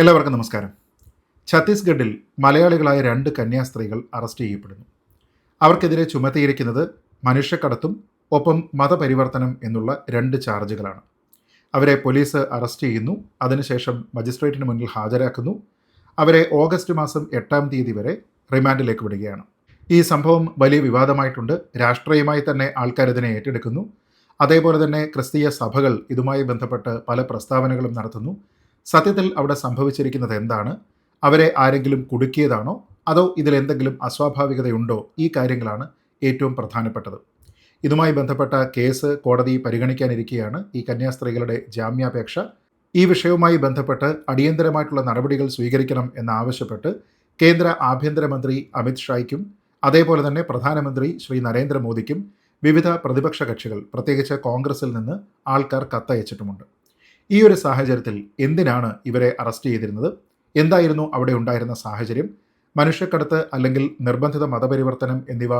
എല്ലാവർക്കും നമസ്കാരം. ഛത്തീസ്ഗഡിൽ മലയാളികളായ 2 കന്യാസ്ത്രീകൾ അറസ്റ്റ് ചെയ്യപ്പെടുന്നു. അവർക്കെതിരെ ചുമത്തിയിരിക്കുന്നത് മനുഷ്യക്കടത്തും ഒപ്പം മതപരിവർത്തനം എന്നുള്ള 2 ചാർജുകളാണ്. അവരെ പോലീസ് അറസ്റ്റ് ചെയ്യുന്നു. അതിനുശേഷം മജിസ്ട്രേറ്റിന് മുന്നിൽ ഹാജരാക്കുന്നു. അവരെ ഓഗസ്റ്റ് മാസം 8-ാം തീയതി വരെ റിമാൻഡിലേക്ക് വിടുകയാണ്. ഈ സംഭവം വലിയ വിവാദമായിട്ടുണ്ട്. രാഷ്ട്രീയമായി തന്നെ ആൾക്കാരിതിനെ ഏറ്റെടുക്കുന്നു. അതേപോലെ തന്നെ ക്രിസ്തീയ സഭകൾ ഇതുമായി ബന്ധപ്പെട്ട് പല പ്രസ്താവനകളും നടത്തുന്നു. സത്യത്തിൽ അവിടെ സംഭവിച്ചിരിക്കുന്നത് എന്താണ്? അവരെ ആരെങ്കിലും കുടുക്കിയതാണോ? അതോ ഇതിലെന്തെങ്കിലും അസ്വാഭാവികതയുണ്ടോ? ഈ കാര്യങ്ങളാണ് ഏറ്റവും പ്രധാനപ്പെട്ടത്. ഇതുമായി ബന്ധപ്പെട്ട കേസ് കോടതി പരിഗണിക്കാനിരിക്കെയാണ് ഈ കന്യാസ്ത്രീകളുടെ ജാമ്യാപേക്ഷ. ഈ വിഷയവുമായി ബന്ധപ്പെട്ട് അടിയന്തരമായിട്ടുള്ള നടപടികൾ സ്വീകരിക്കണം എന്നാവശ്യപ്പെട്ട് കേന്ദ്ര ആഭ്യന്തരമന്ത്രി അമിത് ഷായ്ക്കും അതേപോലെ തന്നെ പ്രധാനമന്ത്രി ശ്രീ നരേന്ദ്രമോദിക്കും വിവിധ പ്രതിപക്ഷ കക്ഷികൾ, പ്രത്യേകിച്ച് കോൺഗ്രസിൽ നിന്ന് ആൾക്കാർ കത്തയച്ചിട്ടുമുണ്ട്. ഈ ഒരു സാഹചര്യത്തിൽ എന്തിനാണ് ഇവരെ അറസ്റ്റ് ചെയ്തിരുന്നത്? എന്തായിരുന്നു അവിടെ ഉണ്ടായിരുന്ന സാഹചര്യം? മനുഷ്യക്കടത്ത് അല്ലെങ്കിൽ നിർബന്ധിത മതപരിവർത്തനം എന്നിവ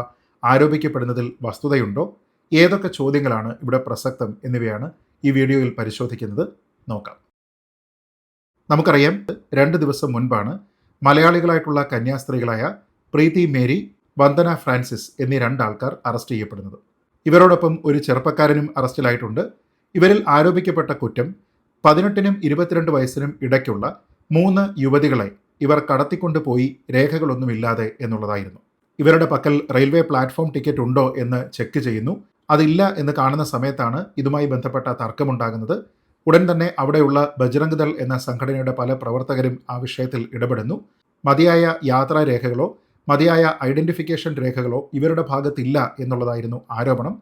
ആരോപിക്കപ്പെടുന്നതിൽ വസ്തുതയുണ്ടോ? ഏതൊക്കെ ചോദ്യങ്ങളാണ് ഇവിടെ പ്രസക്തം എന്നിവയാണ് ഈ വീഡിയോയിൽ പരിശോധിക്കുന്നത്. നോക്കാം. നമുക്കറിയാം, 2 ദിവസം മുൻപാണ് മലയാളികളായിട്ടുള്ള കന്യാസ്ത്രീകളായ പ്രീതി മേരി, വന്ദന ഫ്രാൻസിസ് എന്നീ 2 ആൾക്കാർ അറസ്റ്റ് ചെയ്യപ്പെടുന്നത്. ഇവരോടൊപ്പം ഒരു ചെറുപ്പക്കാരനും അറസ്റ്റിലായിട്ടുണ്ട്. ഇവരിൽ ആരോപിക്കപ്പെട്ട കുറ്റം 18-നും 22 വയസ്സിനും ഇടയ്ക്കുള്ള 3 യുവതികളെ ഇവർ കടത്തിക്കൊണ്ടുപോയി രേഖകളൊന്നുമില്ലാതെ എന്നുള്ളതായിരുന്നു. ഇവരുടെ പക്കൽ റെയിൽവേ പ്ലാറ്റ്ഫോം ടിക്കറ്റ് ഉണ്ടോ എന്ന് ചെക്ക് ചെയ്യുന്നു. അതില്ല എന്ന് കാണുന്ന സമയത്താണ് ഇതുമായി ബന്ധപ്പെട്ട തർക്കമുണ്ടാകുന്നത്. ഉടൻ തന്നെ അവിടെയുള്ള ബജ്രംഗ് ദൾ എന്ന സംഘടനയുടെ പല പ്രവർത്തകരും ആ വിഷയത്തിൽ ഇടപെടുന്നു. മതിയായ യാത്രാരേഖകളോ മതിയായ ഐഡൻറ്റിഫിക്കേഷൻ രേഖകളോ ഇവരുടെ ഭാഗത്തില്ല എന്നുള്ളതായിരുന്നു ആരോപണം.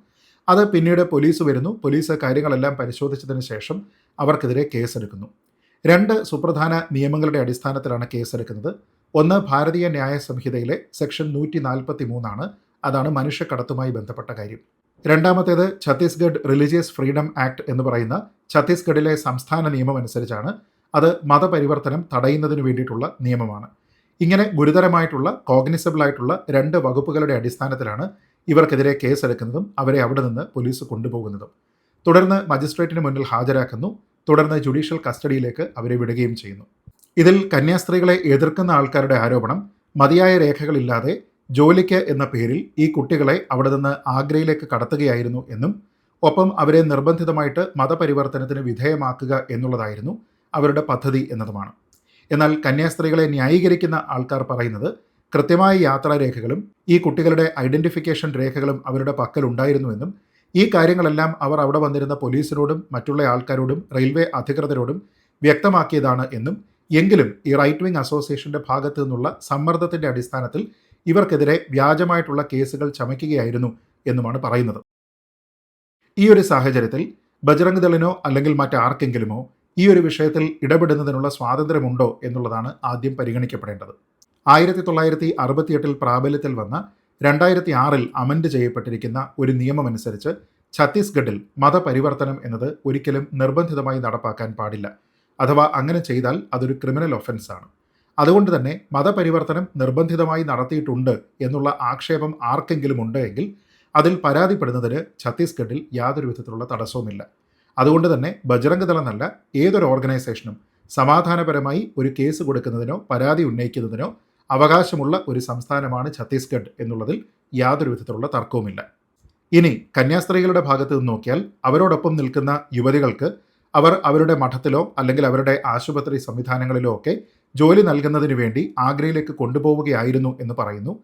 അത് പിന്നീട് പോലീസ് വരുന്നു. പോലീസ് കാര്യങ്ങളെല്ലാം പരിശോധിച്ചതിന് ശേഷം അവർക്കെതിരെ കേസെടുക്കുന്നു. 2 സുപ്രധാന നിയമങ്ങളുടെ അടിസ്ഥാനത്തിലാണ് കേസെടുക്കുന്നത്. ഒന്ന്, ഭാരതീയ ന്യായ സംഹിതയിലെ സെക്ഷൻ 143 അതാണ് മനുഷ്യക്കടത്തുമായി ബന്ധപ്പെട്ട കാര്യം. രണ്ടാമത്തേത് ഛത്തീസ്ഗഡ് റിലീജിയസ് ഫ്രീഡം ആക്ട് എന്ന് പറയുന്ന ഛത്തീസ്ഗഡിലെ സംസ്ഥാന നിയമം അനുസരിച്ചാണ്. അത് മതപരിവർത്തനം തടയുന്നതിന് വേണ്ടിയിട്ടുള്ള നിയമമാണ്. ഇങ്ങനെ ഗുരുതരമായിട്ടുള്ള കോഗ്നിസബിൾ ആയിട്ടുള്ള 2 വകുപ്പുകളുടെ അടിസ്ഥാനത്തിലാണ് ഇവർക്കെതിരെ കേസെടുക്കുന്നതും അവരെ അവിടെ നിന്ന് പോലീസ് കൊണ്ടുപോകുന്നതും. തുടർന്ന് മജിസ്ട്രേറ്റിന് മുന്നിൽ ഹാജരാക്കുന്നു. തുടർന്ന് ജുഡീഷ്യൽ കസ്റ്റഡിയിലേക്ക് അവരെ വിടുകയും ചെയ്യുന്നു. ഇതിൽ കന്യാസ്ത്രീകളെ എതിർക്കുന്ന ആൾക്കാരുടെ ആരോപണം, മതിയായ രേഖകളില്ലാതെ ജോലിക്ക് എന്ന പേരിൽ ഈ കുട്ടികളെ അവിടെ നിന്ന് ആഗ്രയിലേക്ക് കടത്തുകയായിരുന്നു എന്നും ഒപ്പം അവരെ നിർബന്ധിതമായിട്ട് മതപരിവർത്തനത്തിന് വിധേയമാക്കുക എന്നുള്ളതായിരുന്നു അവരുടെ പദ്ധതി എന്നതുമാണ്. എന്നാൽ കന്യാസ്ത്രീകളെ ന്യായീകരിക്കുന്ന ആൾക്കാർ പറയുന്നത് കൃത്യമായ യാത്രാരേഖകളും ഈ കുട്ടികളുടെ ഐഡൻറ്റിഫിക്കേഷൻ രേഖകളും അവരുടെ പക്കലുണ്ടായിരുന്നുവെന്നും ഈ കാര്യങ്ങളെല്ലാം അവർ അവിടെ വന്നിരുന്ന പോലീസിനോടും മറ്റുള്ള ആൾക്കാരോടും റെയിൽവേ അധികൃതരോടും വ്യക്തമാക്കിയതാണ് എന്നും എങ്കിലും ഈ റൈറ്റ് വിങ് അസോസിയേഷൻ്റെ ഭാഗത്തു നിന്നുള്ള സമ്മർദ്ദത്തിൻ്റെ അടിസ്ഥാനത്തിൽ ഇവർക്കെതിരെ വ്യാജമായിട്ടുള്ള കേസുകൾ ചമയ്ക്കുകയായിരുന്നു എന്നുമാണ് പറയുന്നത്. ഈ ഒരു സാഹചര്യത്തിൽ ബജ്രംഗ് ദളിനോ അല്ലെങ്കിൽ മറ്റാർക്കെങ്കിലുമോ ഈ ഒരു വിഷയത്തിൽ ഇടപെടുന്നതിനുള്ള സ്വാതന്ത്ര്യമുണ്ടോ എന്നുള്ളതാണ് ആദ്യം പരിഗണിക്കപ്പെടേണ്ടത്. 1968 പ്രാബല്യത്തിൽ വന്ന 2006 അമെൻഡ് ചെയ്യപ്പെട്ടിരിക്കുന്ന ഒരു നിയമമനുസരിച്ച് ഛത്തീസ്ഗഡിൽ മതപരിവർത്തനം എന്നത് ഒരിക്കലും നിർബന്ധിതമായി നടപ്പാക്കാൻ പാടില്ല. അഥവാ അങ്ങനെ ചെയ്താൽ അതൊരു ക്രിമിനൽ ഒഫൻസാണ്. അതുകൊണ്ട് തന്നെ മതപരിവർത്തനം നിർബന്ധിതമായി നടത്തിയിട്ടുണ്ട് എന്നുള്ള ആക്ഷേപം ആർക്കെങ്കിലും ഉണ്ട് എങ്കിൽ അതിൽ പരാതിപ്പെടുന്നതിന് ഛത്തീസ്ഗഡിൽ യാതൊരു വിധത്തിലുള്ള തടസ്സവുമില്ല. അതുകൊണ്ട് തന്നെ ബജ്രംഗ് ദൾ എന്നല്ല, ഏതൊരു ഓർഗനൈസേഷനും സമാധാനപരമായി ഒരു കേസ് കൊടുക്കുന്നതിനോ പരാതി ഉന്നയിക്കുന്നതിനോ അവകാശമുള്ള ഒരു സംസ്ഥാനമാണ് ഛത്തീസ്ഗഡ് എന്നുള്ളതിൽ യാതൊരു വിധത്തിലുള്ള തർക്കവുമില്ല. ഇനി കന്യാസ്ത്രീകളുടെ ഭാഗത്ത് നിന്ന് നോക്കിയാൽ അവരോടൊപ്പം നിൽക്കുന്ന യുവതികൾക്ക് അവർ അവരുടെ മഠത്തിലോ അല്ലെങ്കിൽ അവരുടെ ആശുപത്രി സംവിധാനങ്ങളിലോ ഒക്കെ ജോലി നൽകുന്നതിന് വേണ്ടി ആഗ്രയിലേക്ക് കൊണ്ടുപോവുകയായിരുന്നു എന്ന് പറയുന്നു.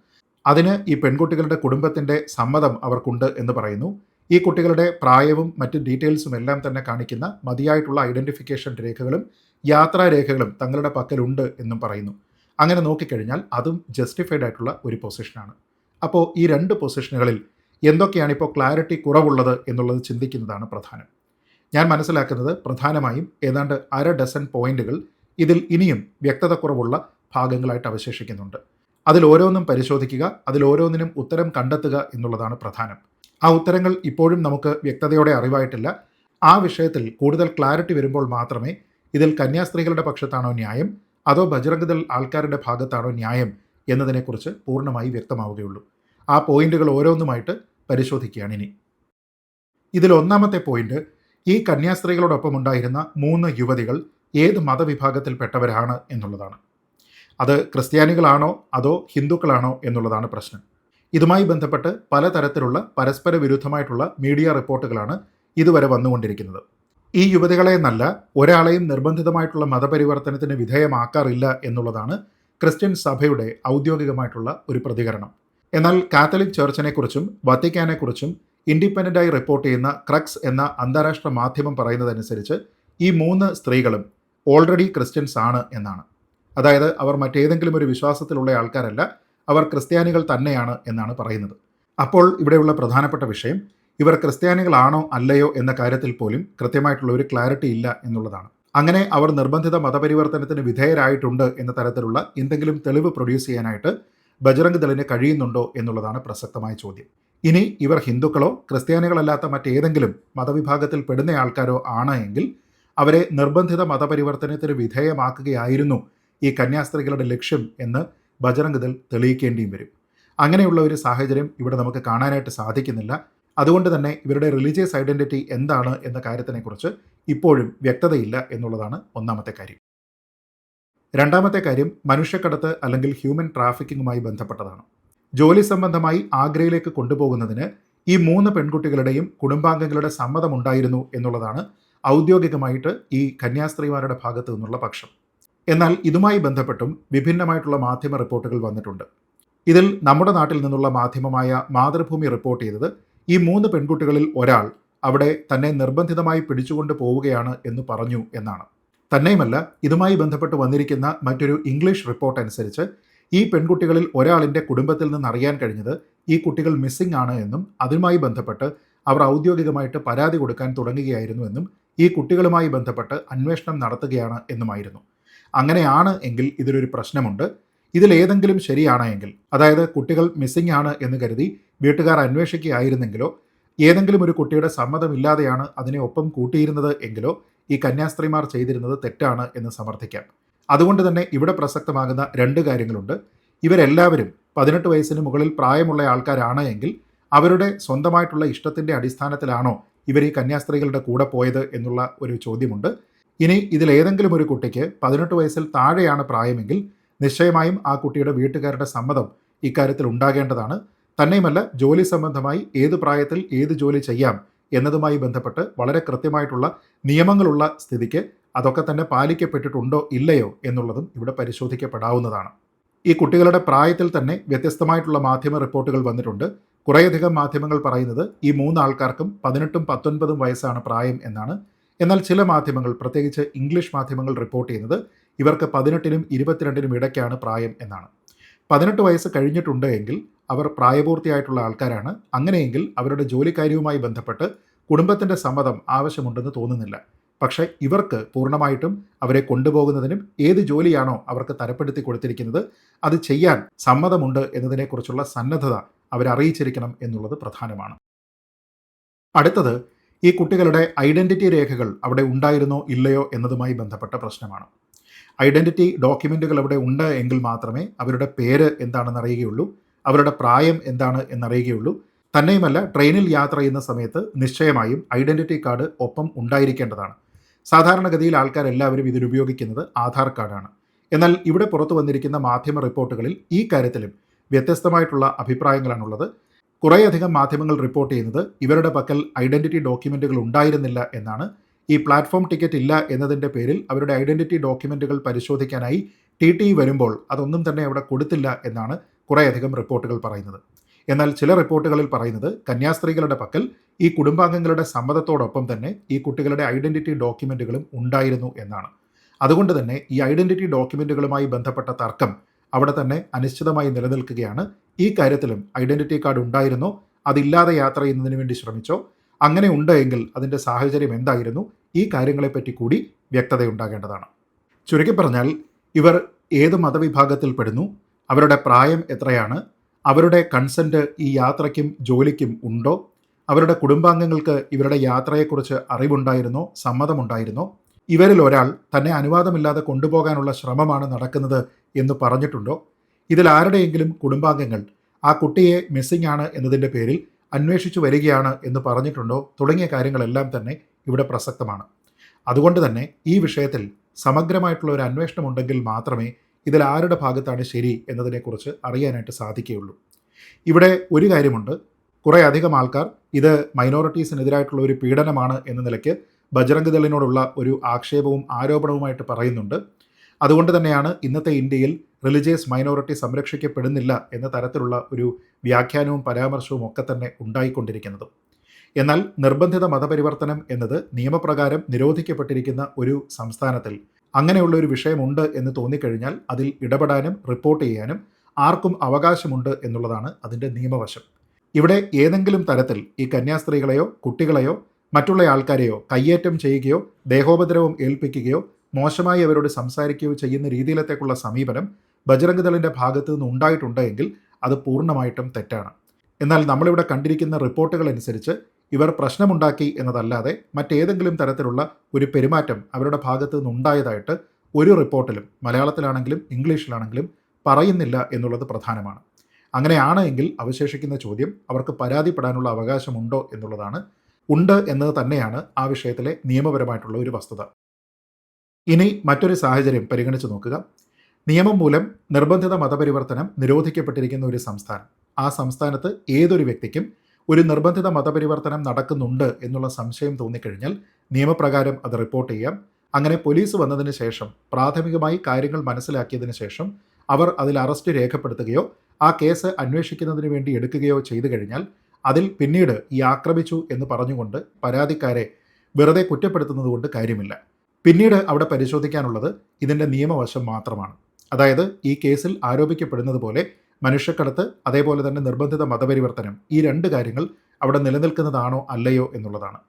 അതിന് ഈ പെൺകുട്ടികളുടെ കുടുംബത്തിൻ്റെ സമ്മതം അവർക്കുണ്ട് എന്ന് പറയുന്നു. ഈ കുട്ടികളുടെ പ്രായവും മറ്റ് ഡീറ്റെയിൽസും എല്ലാം തന്നെ കാണിക്കുന്ന മതിയായിട്ടുള്ള ഐഡൻറ്റിഫിക്കേഷൻ രേഖകളും യാത്രാരേഖകളും തങ്ങളുടെ പക്കലുണ്ട് എന്നും പറയുന്നു. അങ്ങനെ നോക്കിക്കഴിഞ്ഞാൽ അതും ജസ്റ്റിഫൈഡ് ആയിട്ടുള്ള ഒരു പൊസിഷനാണ്. അപ്പോൾ ഈ 2 പൊസിഷനുകളിൽ എന്തൊക്കെയാണ് ഇപ്പോൾ ക്ലാരിറ്റി കുറവുള്ളത് എന്നുള്ളത് ചിന്തിക്കുന്നതാണ് പ്രധാനം. ഞാൻ മനസ്സിലാക്കുന്നത് പ്രധാനമായും ഏതാണ്ട് 1/2 ഡസൻ പോയിന്റുകൾ ഇതിൽ ഇനിയും വ്യക്തത കുറവുള്ള ഭാഗങ്ങളായിട്ട് അവശേഷിക്കുന്നുണ്ട്. അതിൽ ഓരോന്നും പരിശോധിക്കുക, അതിൽ ഓരോന്നിനും ഉത്തരം കണ്ടെത്തുക എന്നുള്ളതാണ് പ്രധാനം. ആ ഉത്തരങ്ങൾ ഇപ്പോഴും നമുക്ക് വ്യക്തതയോടെ അറിവായിട്ടില്ല. ആ വിഷയത്തിൽ കൂടുതൽ ക്ലാരിറ്റി വരുമ്പോൾ മാത്രമേ ഇതിൽ കന്യാസ്ത്രീകളുടെ പക്ഷത്താണോ ന്യായം അതോ ബജ്രംഗ് ദൾ ആൾക്കാരുടെ ഭാഗത്താണോ ന്യായം എന്നതിനെക്കുറിച്ച് പൂർണ്ണമായി വ്യക്തമാവുകയുള്ളൂ. ആ പോയിന്റുകൾ ഓരോന്നുമായിട്ട് പരിശോധിക്കുകയാണ് ഇനി. ഇതിൽ ഒന്നാമത്തെ പോയിന്റ്, ഈ കന്യാസ്ത്രീകളോടൊപ്പം ഉണ്ടായിരുന്ന 3 യുവതികൾ ഏത് മതവിഭാഗത്തിൽപ്പെട്ടവരാണ് എന്നുള്ളതാണ്. അത് ക്രിസ്ത്യാനികളാണോ അതോ ഹിന്ദുക്കളാണോ എന്നുള്ളതാണ് പ്രശ്നം. ഇതുമായി ബന്ധപ്പെട്ട് പലതരത്തിലുള്ള പരസ്പര വിരുദ്ധമായിട്ടുള്ള മീഡിയ റിപ്പോർട്ടുകളാണ് ഇതുവരെ വന്നുകൊണ്ടിരിക്കുന്നത്. ഈ യുവതികളെ എന്നല്ല, ഒരാളെയും നിർബന്ധിതമായിട്ടുള്ള മതപരിവർത്തനത്തിന് വിധേയമാക്കാറില്ല എന്നുള്ളതാണ് ക്രിസ്ത്യൻ സഭയുടെ ഔദ്യോഗികമായിട്ടുള്ള ഒരു പ്രതികരണം. എന്നാൽ കാത്തലിക് ചർച്ചിനെക്കുറിച്ചും വത്തിക്കാനെക്കുറിച്ചും ഇൻഡിപെൻഡൻ്റായി റിപ്പോർട്ട് ചെയ്യുന്ന ക്രക്സ് എന്ന അന്താരാഷ്ട്ര മാധ്യമം പറയുന്നതനുസരിച്ച് ഈ 3 സ്ത്രീകളും ഓൾറെഡി ക്രിസ്ത്യൻസ് ആണ് എന്നാണ്. അതായത് അവർ മറ്റേതെങ്കിലും ഒരു വിശ്വാസത്തിലുള്ള ആൾക്കാരല്ല, അവർ ക്രിസ്ത്യാനികൾ തന്നെയാണ് എന്നാണ് പറയുന്നത്. അപ്പോൾ ഇവിടെയുള്ള പ്രധാനപ്പെട്ട വിഷയം, ഇവർ ക്രിസ്ത്യാനികളാണോ അല്ലയോ എന്ന കാര്യത്തിൽ പോലും കൃത്യമായിട്ടുള്ള ഒരു ക്ലാരിറ്റി ഇല്ല എന്നുള്ളതാണ്. അങ്ങനെ അവർ നിർബന്ധിത മതപരിവർത്തനത്തിന് വിധേയരായിട്ടുണ്ട് എന്ന തരത്തിലുള്ള എന്തെങ്കിലും തെളിവ് പ്രൊഡ്യൂസ് ചെയ്യാനായിട്ട് ബജ്റംഗ് ദളിന് കഴിയുന്നുണ്ടോ എന്നുള്ളതാണ് പ്രസക്തമായ ചോദ്യം. ഇനി ഇവർ ഹിന്ദുക്കളോ ക്രിസ്ത്യാനികളല്ലാത്ത മറ്റേതെങ്കിലും മതവിഭാഗത്തിൽ പെടുന്ന ആൾക്കാരോ ആണ് എങ്കിൽ അവരെ നിർബന്ധിത മതപരിവർത്തനത്തിന് വിധേയമാക്കുകയായിരുന്നു ഈ കന്യാസ്ത്രീകളുടെ ലക്ഷ്യം എന്ന് ബജ്റംഗ് ദൾ തെളിയിക്കേണ്ടിയും വരും. അങ്ങനെയുള്ള ഒരു സാഹചര്യം ഇവിടെ നമുക്ക് കാണാനായിട്ട് സാധിക്കുന്നില്ല. അതുകൊണ്ട് തന്നെ ഇവരുടെ റിലീജിയസ് ഐഡൻറ്റിറ്റി എന്താണ് എന്ന കാര്യത്തിനെക്കുറിച്ച് ഇപ്പോഴും വ്യക്തതയില്ല എന്നുള്ളതാണ് ഒന്നാമത്തെ കാര്യം. രണ്ടാമത്തെ കാര്യം മനുഷ്യക്കടത്ത് അല്ലെങ്കിൽ ഹ്യൂമൻ ട്രാഫിക്കിങ്ങുമായി ബന്ധപ്പെട്ടതാണ്. ജോലി സംബന്ധമായി ആഗ്രയിലേക്ക് കൊണ്ടുപോകുന്നതിന് ഈ 3 പെൺകുട്ടികളുടെയും കുടുംബാംഗങ്ങളുടെ സമ്മതമുണ്ടായിരുന്നു എന്നുള്ളതാണ് ഔദ്യോഗികമായിട്ട് ഈ കന്യാസ്ത്രീമാരുടെ ഭാഗത്തു നിന്നുള്ള പക്ഷം. എന്നാൽ ഇതുമായി ബന്ധപ്പെട്ടും വിഭിന്നമായിട്ടുള്ള മാധ്യമ റിപ്പോർട്ടുകൾ വന്നിട്ടുണ്ട്. ഇതിൽ നമ്മുടെ നാട്ടിൽ നിന്നുള്ള മാധ്യമമായ മാതൃഭൂമി റിപ്പോർട്ട് ചെയ്തത് ഈ 3 പെൺകുട്ടികളിൽ ഒരാൾ അവിടെ തന്നെ നിർബന്ധിതമായി പിടിച്ചുകൊണ്ട് പോവുകയാണ് എന്ന് പറഞ്ഞു എന്നാണ്. തന്നെയുമല്ല, ഇതുമായി ബന്ധപ്പെട്ട് വന്നിരിക്കുന്ന മറ്റൊരു ഇംഗ്ലീഷ് റിപ്പോർട്ട് അനുസരിച്ച് ഈ പെൺകുട്ടികളിൽ ഒരാളിൻ്റെ കുടുംബത്തിൽ നിന്ന് അറിയാൻ കഴിഞ്ഞത് ഈ കുട്ടികൾ മിസ്സിംഗ് ആണ് എന്നും അതുമായി ബന്ധപ്പെട്ട് അവർ ഔദ്യോഗികമായിട്ട് പരാതി കൊടുക്കാൻ തുടങ്ങുകയായിരുന്നു എന്നും ഈ കുട്ടികളുമായി ബന്ധപ്പെട്ട് അന്വേഷണം നടത്തുകയാണ് എന്നുമായിരുന്നു. അങ്ങനെയാണ് എങ്കിൽ ഇതിലൊരു പ്രശ്നമുണ്ട്. ഇതിലേതെങ്കിലും ശരിയാണ് എങ്കിൽ, അതായത് കുട്ടികൾ മിസ്സിംഗ് ആണ് എന്ന് കരുതി വീട്ടുകാർ അന്വേഷിക്കുകയായിരുന്നെങ്കിലോ ഏതെങ്കിലും ഒരു കുട്ടിയുടെ സമ്മതമില്ലാതെയാണ് അതിനെ ഒപ്പം കൂട്ടിയിരുന്നത് എങ്കിലോ ഈ കന്യാസ്ത്രീമാർ ചെയ്തിരുന്നത് തെറ്റാണ് എന്ന് സമർത്ഥിക്കാം. അതുകൊണ്ട് തന്നെ ഇവിടെ പ്രസക്തമാകുന്ന 2 കാര്യങ്ങളുണ്ട്. ഇവരെല്ലാവരും 18 വയസ്സിന് മുകളിൽ പ്രായമുള്ള ആൾക്കാരാണ് എങ്കിൽ അവരുടെ സ്വന്തമായിട്ടുള്ള ഇഷ്ടത്തിൻ്റെ അടിസ്ഥാനത്തിലാണോ ഇവർ ഈ കന്യാസ്ത്രീകളുടെ കൂടെ പോയത് എന്നുള്ള ഒരു ചോദ്യമുണ്ട്. ഇനി ഇതിലേതെങ്കിലും ഒരു കുട്ടിക്ക് 18 വയസ്സിൽ താഴെയാണ് പ്രായമെങ്കിൽ നിശ്ചയമായും ആ കുട്ടിയുടെ വീട്ടുകാരുടെ സമ്മതം ഇക്കാര്യത്തിൽ ഉണ്ടാകേണ്ടതാണ്. തന്നെയുമല്ല, ജോലി സംബന്ധമായി ഏത് പ്രായത്തിൽ ഏത് ജോലി ചെയ്യാം എന്നതുമായി ബന്ധപ്പെട്ട് വളരെ കൃത്യമായിട്ടുള്ള നിയമങ്ങളുള്ള സ്ഥിതിക്ക് അതൊക്കെ തന്നെ പാലിക്കപ്പെട്ടിട്ടുണ്ടോ ഇല്ലയോ എന്നുള്ളതും ഇവിടെ പരിശോധിക്കപ്പെടാവുന്നതാണ്. ഈ കുട്ടികളുടെ പ്രായത്തിൽ തന്നെ വ്യത്യസ്തമായിട്ടുള്ള മാധ്യമ റിപ്പോർട്ടുകൾ വന്നിട്ടുണ്ട്. കുറേയധികം മാധ്യമങ്ങൾ പറയുന്നത് ഈ 3 ആൾക്കാർക്കും 18ഉം 19ഉം വയസ്സാണ് പ്രായം എന്നാണ്. എന്നാൽ ചില മാധ്യമങ്ങൾ, പ്രത്യേകിച്ച് ഇംഗ്ലീഷ് മാധ്യമങ്ങൾ റിപ്പോർട്ട് ചെയ്യുന്നത് ഇവർക്ക് 18നും 22നും ഇടയ്ക്കാണ് പ്രായം എന്നാണ്. 18 വയസ്സ് കഴിഞ്ഞിട്ടുണ്ട് എങ്കിൽ അവർ പ്രായപൂർത്തിയായിട്ടുള്ള ആൾക്കാരാണ്. അങ്ങനെയെങ്കിൽ അവരുടെ ജോലിക്കാര്യവുമായി ബന്ധപ്പെട്ട് കുടുംബത്തിൻ്റെ സമ്മതം ആവശ്യമുണ്ടെന്ന് തോന്നുന്നില്ല. പക്ഷേ ഇവർക്ക് പൂർണ്ണമായിട്ടും അവരെ കൊണ്ടുപോകുന്നതിനും ഏത് ജോലിയാണോ അവർക്ക് തരപ്പെടുത്തി കൊടുത്തിരിക്കുന്നത് അത് ചെയ്യാൻ സമ്മതമുണ്ട് എന്നതിനെക്കുറിച്ചുള്ള സന്നദ്ധത അവരറിയിച്ചിരിക്കണം എന്നുള്ളത് പ്രധാനമാണ്. അടുത്തത്, ഈ കുട്ടികളുടെ ഐഡൻറ്റിറ്റി രേഖകൾ അവിടെ ഉണ്ടായിരുന്നോ ഇല്ലയോ എന്നതുമായി ബന്ധപ്പെട്ട പ്രശ്നമാണ്. ഐഡൻറ്റിറ്റി ഡോക്യുമെൻറ്റുകൾ അവിടെ ഉണ്ട് എങ്കിൽ മാത്രമേ അവരുടെ പേര് എന്താണെന്ന് അറിയുകയുള്ളൂ, അവരുടെ പ്രായം എന്താണ് എന്നറിയുകയുള്ളൂ. തന്നെയുമല്ല, ട്രെയിനിൽ യാത്ര ചെയ്യുന്ന സമയത്ത് നിശ്ചയമായും ഐഡൻറ്റിറ്റി കാർഡ് ഒപ്പം ഉണ്ടായിരിക്കേണ്ടതാണ്. സാധാരണഗതിയിൽ ആൾക്കാരെല്ലാവരും ഇതിലുപയോഗിക്കുന്നത് ആധാർ കാർഡാണ്. എന്നാൽ ഇവിടെ പുറത്തു വന്നിരിക്കുന്ന മാധ്യമ റിപ്പോർട്ടുകളിൽ ഈ കാര്യത്തിലും വ്യത്യസ്തമായിട്ടുള്ള അഭിപ്രായങ്ങളാണുള്ളത്. കുറേയധികം മാധ്യമങ്ങൾ റിപ്പോർട്ട് ചെയ്യുന്നത് ഇവരുടെ പക്കൽ ഐഡൻറ്റിറ്റി ഡോക്യുമെൻറ്റുകൾ ഉണ്ടായിരുന്നില്ല എന്നാണ്. ഈ പ്ലാറ്റ്ഫോം ടിക്കറ്റ് ഇല്ല എന്നതിൻ്റെ പേരിൽ അവരുടെ ഐഡൻറ്റിറ്റി ഡോക്യുമെൻറ്റുകൾ പരിശോധിക്കാനായി TTE വരുമ്പോൾ അതൊന്നും തന്നെ അവിടെ കൊടുത്തില്ല എന്നാണ് കുറേയധികം റിപ്പോർട്ടുകൾ പറയുന്നത്. എന്നാൽ ചില റിപ്പോർട്ടുകളിൽ പറയുന്നത് കന്യാസ്ത്രീകളുടെ പക്കൽ ഈ കുടുംബാംഗങ്ങളുടെ സമ്മതത്തോടൊപ്പം തന്നെ ഈ കുട്ടികളുടെ ഐഡൻറ്റിറ്റി ഡോക്യുമെൻറ്റുകളും ഉണ്ടായിരുന്നു എന്നാണ്. അതുകൊണ്ട് തന്നെ ഈ ഐഡൻറ്റിറ്റി ഡോക്യുമെൻറ്റുകളുമായി ബന്ധപ്പെട്ട തർക്കം അവിടെ തന്നെ അനിശ്ചിതമായി നിലനിൽക്കുകയാണ്. ഈ കാര്യത്തിലും ഐഡൻറ്റിറ്റി കാർഡ് ഉണ്ടായിരുന്നോ, അതില്ലാതെ യാത്ര ചെയ്യുന്നതിന് വേണ്ടി ശ്രമിച്ചോ, അങ്ങനെ ഉണ്ട് എങ്കിൽ അതിൻ്റെ സാഹചര്യം എന്തായിരുന്നു, ഈ കാര്യങ്ങളെപ്പറ്റി കൂടി വ്യക്തതയുണ്ടാകേണ്ടതാണ്. ചുരുക്കി പറഞ്ഞാൽ, ഇവർ ഏത് മതവിഭാഗത്തിൽപ്പെടുന്നു, അവരുടെ പ്രായം എത്രയാണ്, അവരുടെ കൺസെൻറ്റ് ഈ യാത്രയ്ക്കും ജോലിക്കും ഉണ്ടോ, അവരുടെ കുടുംബാംഗങ്ങൾക്ക് ഇവരുടെ യാത്രയെക്കുറിച്ച് അറിവുണ്ടായിരുന്നോ, സമ്മതമുണ്ടായിരുന്നോ, ഇവരിൽ ഒരാൾ തന്നെ അനുവാദമില്ലാതെ കൊണ്ടുപോകാനുള്ള ശ്രമമാണ് നടക്കുന്നത് എന്ന് പറഞ്ഞിട്ടുണ്ടോ, ഇതിൽ ആരുടെയെങ്കിലും കുടുംബാംഗങ്ങൾ ആ കുട്ടിയെ മിസ്സിംഗ് ആണ് എന്നതിൻ്റെ പേരിൽ അന്വേഷിച്ചു വരികയാണ് എന്ന് പറഞ്ഞിട്ടുണ്ടോ, തുടങ്ങിയ കാര്യങ്ങളെല്ലാം തന്നെ ഇവിടെ പ്രസക്തമാണ്. അതുകൊണ്ട് തന്നെ ഈ വിഷയത്തിൽ സമഗ്രമായിട്ടുള്ള ഒരു അന്വേഷണം ഉണ്ടെങ്കിൽ മാത്രമേ ഇതിൽ ആരുടെ ഭാഗത്താണ് ശരി എന്നതിനെക്കുറിച്ച് അറിയാനായിട്ട് സാധിക്കുകയുള്ളൂ. ഇവിടെ ഒരു കാര്യമുണ്ട്, കുറേ അധികം ആൾക്കാർ ഇത് മൈനോറിറ്റീസിനെതിരായിട്ടുള്ള ഒരു പീഡനമാണ് എന്ന നിലയ്ക്ക് ബജ്രംഗ് ദളിനോടുള്ള ഒരു ആക്ഷേപവും ആരോപണവുമായിട്ട് പറയുന്നുണ്ട്. അതുകൊണ്ട് തന്നെയാണ് ഇന്നത്തെ ഇന്ത്യയിൽ റിലിജിയസ് മൈനോറിറ്റി സംരക്ഷിക്കപ്പെടുന്നില്ല എന്ന തരത്തിലുള്ള ഒരു വ്യാഖ്യാനവും പരാമർശവും ഒക്കെ തന്നെ ഉണ്ടായിക്കൊണ്ടിരിക്കുന്നത്. എന്നാൽ നിർബന്ധിത മതപരിവർത്തനം എന്നത് നിയമപ്രകാരം നിരോധിക്കപ്പെട്ടിരിക്കുന്ന ഒരു സംസ്ഥാനത്തിൽ അങ്ങനെയുള്ള ഒരു വിഷയമുണ്ട് എന്ന് തോന്നിക്കഴിഞ്ഞാൽ അതിൽ ഇടപെടാനും റിപ്പോർട്ട് ചെയ്യാനും ആർക്കും അവകാശമുണ്ട് എന്നുള്ളതാണ് അതിൻ്റെ നിയമവശം. ഇവിടെ ഏതെങ്കിലും തരത്തിൽ ഈ കന്യാസ്ത്രീകളെയോ കുട്ടികളെയോ മറ്റുള്ള ആൾക്കാരെയോ കയ്യേറ്റം ചെയ്യുകയോ ദേഹോപദ്രവം ഏൽപ്പിക്കുകയോ മോശമായി അവരോട് സംസാരിക്കുകയോ ചെയ്യുന്ന രീതിയിലത്തേക്കുള്ള സമീപനം ബജ്രംഗ് ദളിൻ്റെ ഭാഗത്തു നിന്ന് ഉണ്ടായിട്ടുണ്ടെങ്കിൽ അത് പൂർണ്ണമായിട്ടും തെറ്റാണ്. എന്നാൽ നമ്മളിവിടെ കണ്ടിരിക്കുന്ന റിപ്പോർട്ടുകൾ അനുസരിച്ച് ഇവർ പ്രശ്നമുണ്ടാക്കി എന്നതല്ലാതെ മറ്റേതെങ്കിലും തരത്തിലുള്ള ഒരു പെരുമാറ്റം അവരുടെ ഭാഗത്തു നിന്നുണ്ടായതായിട്ട് ഒരു റിപ്പോർട്ടിലും മലയാളത്തിലാണെങ്കിലും ഇംഗ്ലീഷിലാണെങ്കിലും പറയുന്നില്ല എന്നുള്ളത് പ്രധാനമാണ്. അങ്ങനെയാണ് എങ്കിൽ അവശേഷിക്കുന്ന ചോദ്യം അവർക്ക് പരാതിപ്പെടാനുള്ള അവകാശമുണ്ടോ എന്നുള്ളതാണ്. ഉണ്ട് എന്നത് തന്നെയാണ് ആ വിഷയത്തിലെ നിയമപരമായിട്ടുള്ള ഒരു വസ്തുത. ഇനി മറ്റൊരു സാഹചര്യം പരിഗണിച്ച് നോക്കുക. നിയമം മൂലം നിർബന്ധിത മതപരിവർത്തനം നിരോധിക്കപ്പെട്ടിരിക്കുന്ന ഒരു സംസ്ഥാനം, ആ സംസ്ഥാനത്ത് ഏതൊരു വ്യക്തിക്കും ഒരു നിർബന്ധിത മതപരിവർത്തനം നടക്കുന്നുണ്ട് എന്നുള്ള സംശയം തോന്നിക്കഴിഞ്ഞാൽ നിയമപ്രകാരം അത് റിപ്പോർട്ട് ചെയ്യാം. അങ്ങനെ പോലീസ് വന്നതിന് ശേഷം പ്രാഥമികമായി കാര്യങ്ങൾ മനസ്സിലാക്കിയതിന് ശേഷം അവർ അതിൽ അറസ്റ്റ് രേഖപ്പെടുത്തുകയോ ആ കേസ് അന്വേഷിക്കുന്നതിന് വേണ്ടി എടുക്കുകയോ ചെയ്തു കഴിഞ്ഞാൽ അതിൽ പിന്നീട് ഈ ആക്രമിച്ചു എന്ന് പറഞ്ഞുകൊണ്ട് പരാതിക്കാരെ വെറുതെ കുറ്റപ്പെടുത്തുന്നത് കൊണ്ട് കാര്യമില്ല. പിന്നീട് അവിടെ പരിശോധിക്കാനുള്ളത് ഇതിൻ്റെ നിയമവശം മാത്രമാണ്. അതായത് ഈ കേസിൽ ആരോപിക്കപ്പെടുന്നത് പോലെ മനുഷ്യക്കടത്ത്, അതേപോലെ തന്നെ നിർബന്ധിത മതപരിവർത്തനം, ഈ രണ്ട് കാര്യങ്ങൾ അവിടെ നിലനിൽക്കുന്നതാണോ അല്ലയോ എന്നുള്ളതാണ്.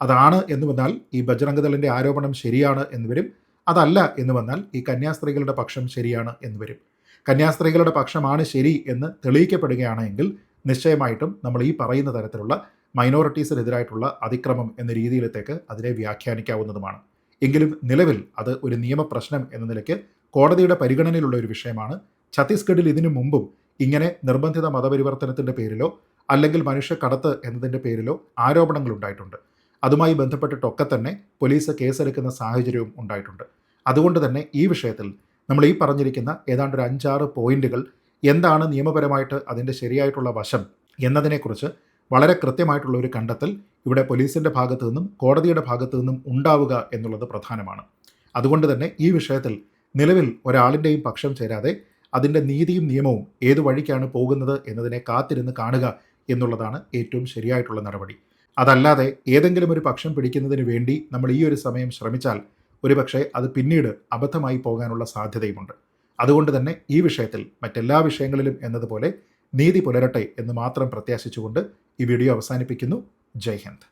അതാണ് എന്ന് വന്നാൽ ഈ ബജ്രംഗ് ദളിൻ്റെ ആരോപണം ശരിയാണ് എന്ന് വരും. അതല്ല എന്ന് വന്നാൽ ഈ കന്യാസ്ത്രീകളുടെ പക്ഷം ശരിയാണ് എന്ന് വരും. കന്യാസ്ത്രീകളുടെ പക്ഷമാണ് ശരി എന്ന് തെളിയിക്കപ്പെടുകയാണെങ്കിൽ നിശ്ചയമായിട്ടും നമ്മൾ ഈ പറയുന്ന തരത്തിലുള്ള മൈനോറിറ്റീസിനെതിരായിട്ടുള്ള അതിക്രമം എന്ന രീതിയിലത്തേക്ക് അതിനെ വ്യാഖ്യാനിക്കാവുന്നതുമാണ്. എങ്കിലും നിലവിൽ അത് ഒരു നിയമപ്രശ്നം എന്ന നിലയ്ക്ക് കോടതിയുടെ പരിഗണനയിലുള്ള ഒരു വിഷയമാണ്. ഛത്തീസ്ഗഡിൽ ഇതിനു മുമ്പും ഇങ്ങനെ നിർബന്ധിത മതപരിവർത്തനത്തിൻ്റെ പേരിലോ അല്ലെങ്കിൽ മനുഷ്യക്കടത്ത് എന്നതിൻ്റെ പേരിലോ ആരോപണങ്ങൾ ഉണ്ടായിട്ടുണ്ട്. അതുമായി ബന്ധപ്പെട്ടിട്ടൊക്കെ തന്നെ പോലീസ് കേസെടുക്കുന്ന സാഹചര്യവും ഉണ്ടായിട്ടുണ്ട്. അതുകൊണ്ട് തന്നെ ഈ വിഷയത്തിൽ നമ്മൾ ഈ പറഞ്ഞിരിക്കുന്ന ഏതാണ്ട് ഒരു 5-6 പോയിന്റുകൾ എന്താണ് നിയമപരമായിട്ട് അതിൻ്റെ ശരിയായിട്ടുള്ള വശം എന്നതിനെക്കുറിച്ച് വളരെ കൃത്യമായിട്ടുള്ള ഒരു കണ്ടെത്തൽ ഇവിടെ പോലീസിൻ്റെ ഭാഗത്തു നിന്നും കോടതിയുടെ ഭാഗത്തു നിന്നും ഉണ്ടാവുക എന്നുള്ളത് പ്രധാനമാണ്. അതുകൊണ്ട് തന്നെ ഈ വിഷയത്തിൽ നിലവിൽ ഒരാളിൻ്റെയും പക്ഷം ചേരാതെ അതിൻ്റെ നീതിയും നിയമവും ഏതു വഴിക്കാണ് പോകുന്നത് എന്നതിനെ കാത്തിരുന്ന് കാണുക എന്നുള്ളതാണ് ഏറ്റവും ശരിയായിട്ടുള്ള നടപടി. അതല്ലാതെ ഏതെങ്കിലും ഒരു പക്ഷം പിടിക്കുന്നതിന് വേണ്ടി നമ്മൾ ഈ ഒരു സമയം ശ്രമിച്ചാൽ ഒരുപക്ഷെ അത് പിന്നീട് അബദ്ധമായി പോകാനുള്ള സാധ്യതയുമുണ്ട്. അതുകൊണ്ട് തന്നെ ഈ വിഷയത്തിൽ മറ്റെല്ലാ വിഷയങ്ങളിലും എന്നതുപോലെ നീതി പുലരട്ടെ എന്ന് മാത്രം പ്രത്യാശിച്ചുകൊണ്ട് ഈ വീഡിയോ അവസാനിപ്പിക്കുന്നു. ജയ് ഹിന്ദ്.